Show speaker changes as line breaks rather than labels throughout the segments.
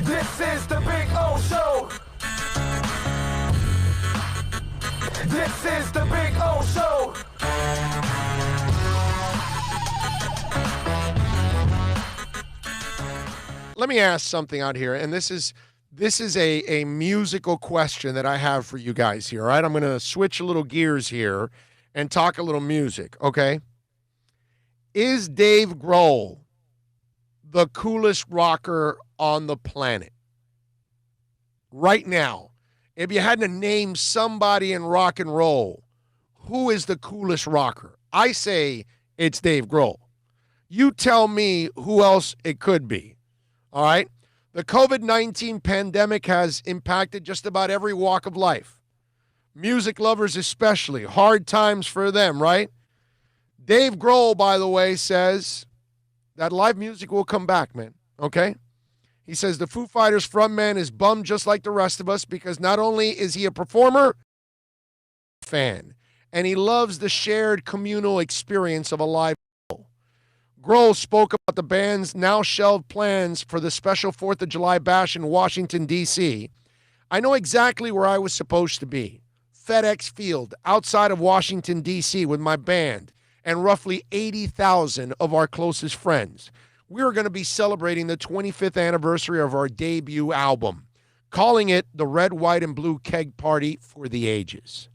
This is the Big O Show. This is the Big O Show.
Let me ask something out here, and this is a musical question that I have for you guys here, all right? I'm going to switch a little gears here and talk a little music, okay? Is Dave Grohl the coolest rocker on the planet? Right now, if you had to name somebody in rock and roll, who is the coolest rocker? I say it's Dave Grohl. You tell me who else it could be. All right? The COVID-19 pandemic has impacted just about every walk of life. Music lovers especially. Hard times for them, right? Dave Grohl, by the way, says that live music will come back, man. Okay? He says the Foo Fighters frontman is bummed just like the rest of us because not only is he a performer, fan, and he loves the shared communal experience of a live show. Grohl spoke about the band's now shelved plans for the special 4th of July bash in Washington, D.C. I know exactly where I was supposed to be. FedEx Field, outside of Washington, D.C. with my band and roughly 80,000 of our closest friends. We are going to be celebrating the 25th anniversary of our debut album, calling it the Red, White, and Blue Keg Party for the Ages.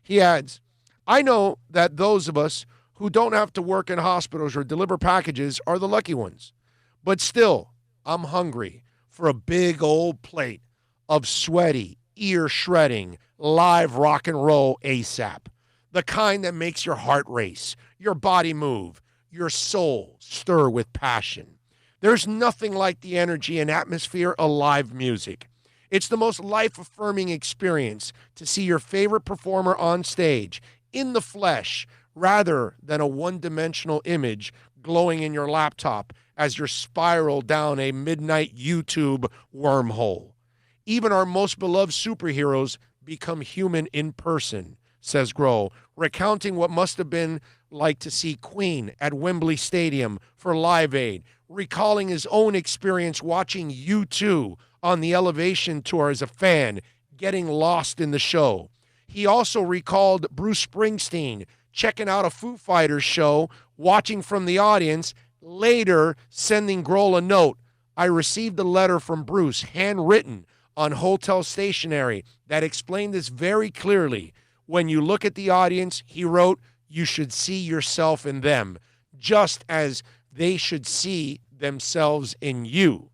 He adds, I know that those of us who don't have to work in hospitals or deliver packages are the lucky ones. But still, I'm hungry for a big old plate of sweaty, ear-shredding, live rock and roll ASAP. The kind that makes your heart race, your body move, your soul stir with passion. There's nothing like the energy and atmosphere of live music. It's the most life-affirming experience to see your favorite performer on stage, in the flesh, rather than a one-dimensional image glowing in your laptop as you spiral down a midnight YouTube wormhole. Even our most beloved superheroes become human in person, says Grohl, recounting what must have been like to see Queen at Wembley Stadium for Live Aid, recalling his own experience watching U2 on the Elevation tour as a fan, getting lost in the show. He also recalled Bruce Springsteen checking out a Foo Fighters show, watching from the audience, later sending Grohl a note. I received a letter from Bruce, handwritten on hotel stationery, that explained this very clearly. When you look at the audience, he wrote, you should see yourself in them, just as they should see themselves in you.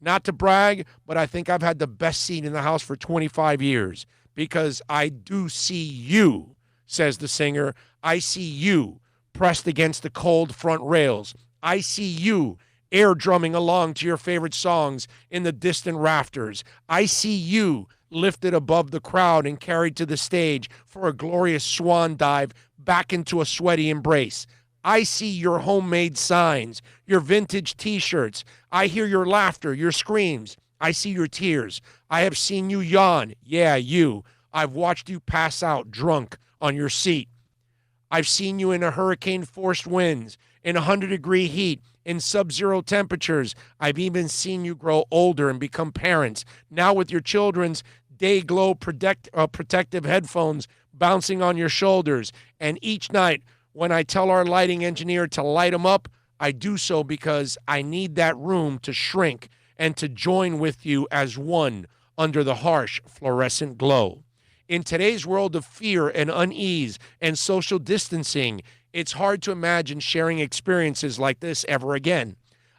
Not to brag, but I think I've had the best seat in the house for 25 years because I do see you, says the singer. I see you pressed against the cold front rails. I see you air drumming along to your favorite songs in the distant rafters. I see you lifted above the crowd and carried to the stage for a glorious swan dive back into a sweaty embrace. I see your homemade signs, your vintage t-shirts. I hear your laughter, your screams. I see your tears. I have seen you yawn. Yeah, you. I've watched you pass out drunk on your seat. I've seen you in a hurricane-forced winds, in 100-degree heat, in sub-zero temperatures. I've even seen you grow older and become parents. Now with your children's day-glow protective headphones bouncing on your shoulders. And each night, when I tell our lighting engineer to light them up, I do so because I need that room to shrink and to join with you as one under the harsh fluorescent glow. In today's world of fear and unease and social distancing, it's hard to imagine sharing experiences like this ever again.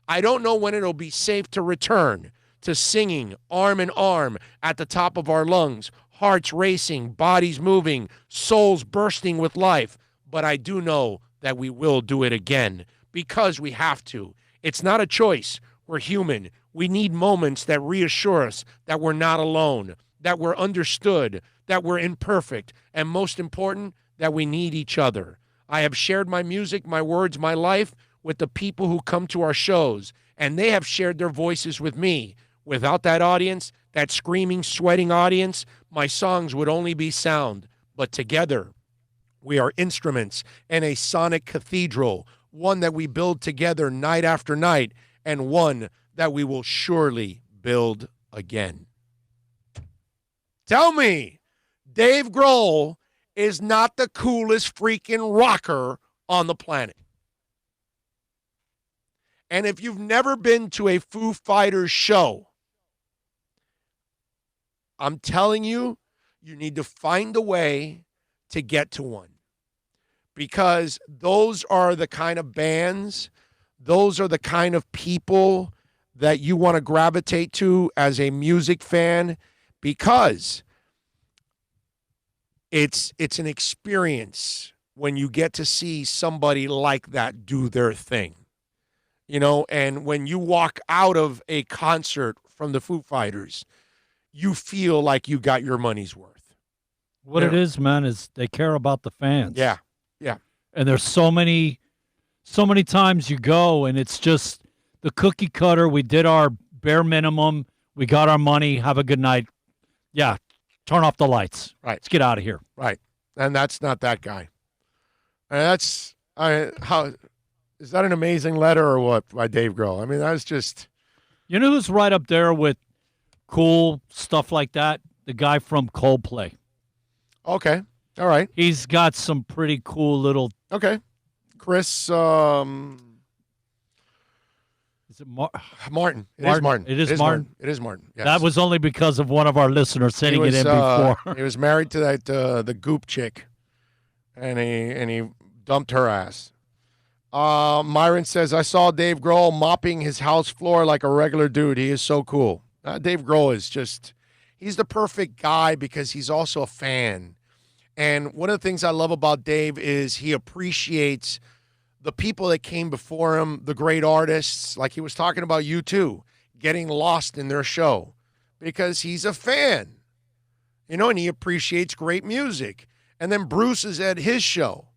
I don't know when it'll be safe to return to singing arm in arm at the top of our lungs, hearts racing, bodies moving, souls bursting with life. But I do know that we will do it again because we have to. It's not a choice. We're human. We need moments that reassure us that we're not alone, that we're understood, that we're imperfect, and most important, that we need each other. I have shared my music, my words, my life with the people who come to our shows, and they have shared their voices with me. Without that audience, that screaming, sweating audience, my songs would only be sound. But together, we are instruments in a sonic cathedral, one that we build together night after night, and one that we will surely build again. Tell me, Dave Grohl is not the coolest freaking rocker on the planet. And if you've never been to a Foo Fighters show, I'm telling you, you need to find a way to get to one. Because those are the kind of bands, those are the kind of people that you want to gravitate to as a music fan, because it's an experience when you get to see somebody like that do their thing. You know, and when you walk out of a concert from the Foo Fighters, you feel like you got your money's worth.
What it is, man, is they care about the fans.
Yeah, yeah.
And there's so many times you go, and it's just the cookie cutter. We did our bare minimum. We got our money. Have a good night. Yeah, turn off the lights.
Right.
Let's get out of here.
Right. And that's not that guy. And how is that an amazing letter or what by Dave Grohl? I mean, that's just.
You know who's right up there with cool stuff like that? The guy from Coldplay.
Okay. All right.
He's got some pretty cool little.
Okay. Chris.
Is it
Martin? It is Martin.
It is Martin.
It is Martin. Yes.
That was only because of one of our listeners sending it in before.
He was married to that the Goop chick, and he dumped her ass. Myron says, I saw Dave Grohl mopping his house floor like a regular dude. He is so cool. Dave Grohl is he's the perfect guy because he's also a fan. And one of the things I love about Dave is he appreciates the people that came before him, the great artists, like he was talking about U2, getting lost in their show because he's a fan, you know, and he appreciates great music. And then Bruce is at his show.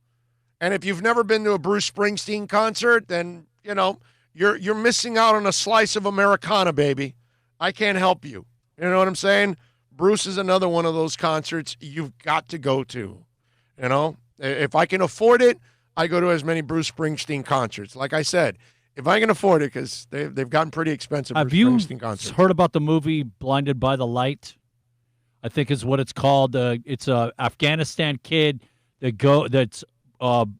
And if you've never been to a Bruce Springsteen concert, then, you know, you're missing out on a slice of Americana, baby. I can't help you. You know what I'm saying? Bruce is another one of those concerts you've got to go to. You know, if I can afford it, I go to as many Bruce Springsteen concerts. Like I said, if I can afford it, because they've gotten pretty expensive.
Have
Bruce Springsteen concerts.
Heard about the movie Blinded by the Light? I think is what it's called. It's a Afghanistan kid that's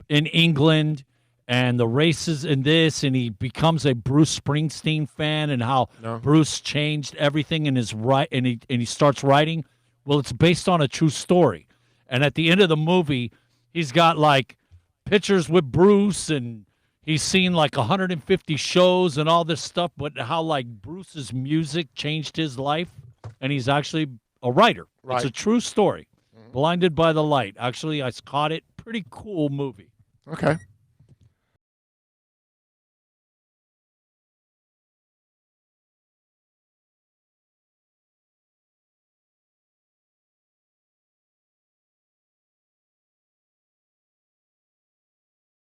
in England, and the races in this, and he becomes a Bruce Springsteen fan, and how Bruce changed everything in his and he starts writing. Well, it's based on a true story, and at the end of the movie, he's got like pictures with Bruce, and he's seen like 150 shows and all this stuff. But how like Bruce's music changed his life, and he's actually a writer. Right. It's a true story. Blinded by the Light. Actually, I caught it. Pretty cool movie.
Okay.